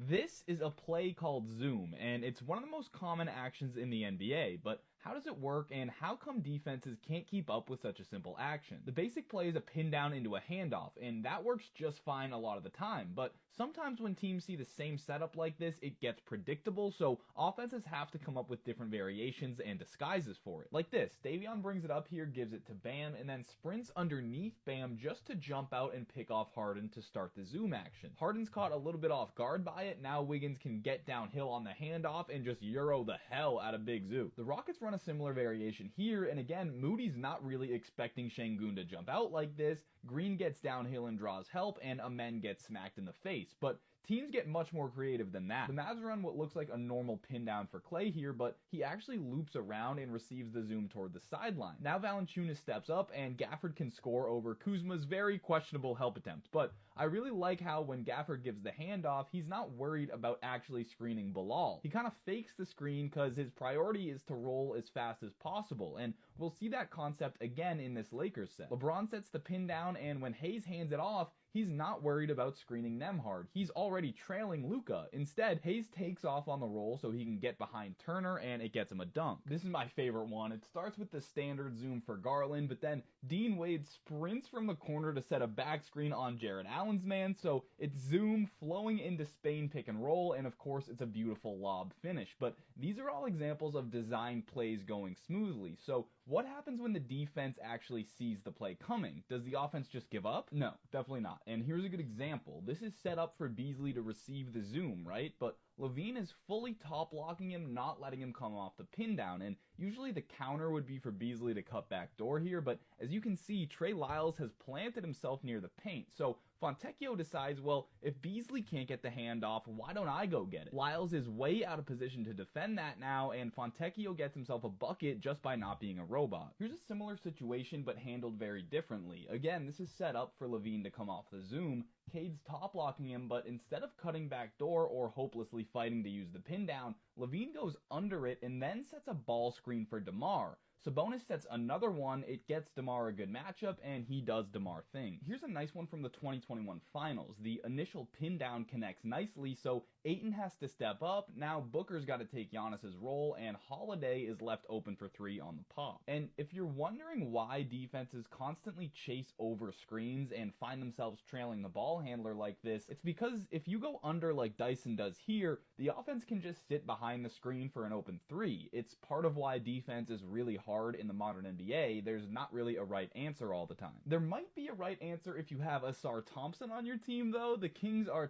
This is a play called Zoom, and it's one of the most common actions in the NBA, but how does it work and how come defenses can't keep up with such a simple action? The basic play is a pin down into a handoff, and that works just fine a lot of the time, but sometimes when teams see the same setup like this, it gets predictable, so offenses have to come up with different variations and disguises for it. Like this, Davion brings it up here, gives it to Bam, and then sprints underneath Bam just to jump out and pick off Harden to start the Zoom action. Harden's caught a little bit off guard by it. Now Wiggins can get downhill on the handoff and just Euro the hell out of Big Zoo. The Rockets run a similar variation here, and again, Moody's not really expecting Şengün to jump out like this. Green gets downhill and draws help, and Amen gets smacked in the face, but teams get much more creative than that. The Mavs run what looks like a normal pin down for Klay here, but he actually loops around and receives the Zoom toward the sideline. Now Valanciunas steps up, and Gafford can score over Kuzma's very questionable help attempt, but I really like how when Gafford gives the handoff, he's not worried about actually screening Bilal. He kind of fakes the screen because his priority is to roll as fast as possible, and we'll see that concept again in this Lakers set. LeBron sets the pin down, and when Hayes hands it off, he's not worried about screening Nembhard. He's already trailing Luka. Instead, Hayes takes off on the roll so he can get behind Turner, and it gets him a dunk. This is my favorite one. It starts with the standard Zoom for Garland, but then Dean Wade sprints from the corner to set a back screen on Jarrett Allen's man, so it's Zoom flowing into Spain pick and roll, and of course it's a beautiful lob finish. But these are all examples of design plays going smoothly. So what happens when the defense actually sees the play coming? Does the offense just give up? No, definitely not. And here's a good example. This is set up for Beasley to receive the Zoom, right? But LaVine is fully top blocking him, not letting him come off the pin down, and usually the counter would be for Beasley to cut back door here, but as you can see, Trey Lyles has planted himself near the paint, so Fontecchio decides, well, if Beasley can't get the handoff, why don't I go get it? Lyles is way out of position to defend that now, and Fontecchio gets himself a bucket just by not being a robot. Here's a similar situation, but handled very differently. Again, this is set up for LaVine to come off the Zoom. Cade's top blocking him, but instead of cutting back door or hopelessly fighting to use the pin down, LaVine goes under it and then sets a ball screen for DeMar. Sabonis sets another one, it gets DeMar a good matchup, and he does DeMar things. Here's a nice one from the 2021 finals. The initial pin down connects nicely, so Ayton has to step up. Now Booker's got to take Giannis's role, and Holiday is left open for three on the pop. And if you're wondering why defenses constantly chase over screens and find themselves trailing the ball handler like this, it's because if you go under like Dyson does here, the offense can just sit behind the screen for an open three. It's part of why defense is really hard in the modern NBA. There's not really a right answer all the time. There might be a right answer if you have Asar Thompson on your team, though. The Kings are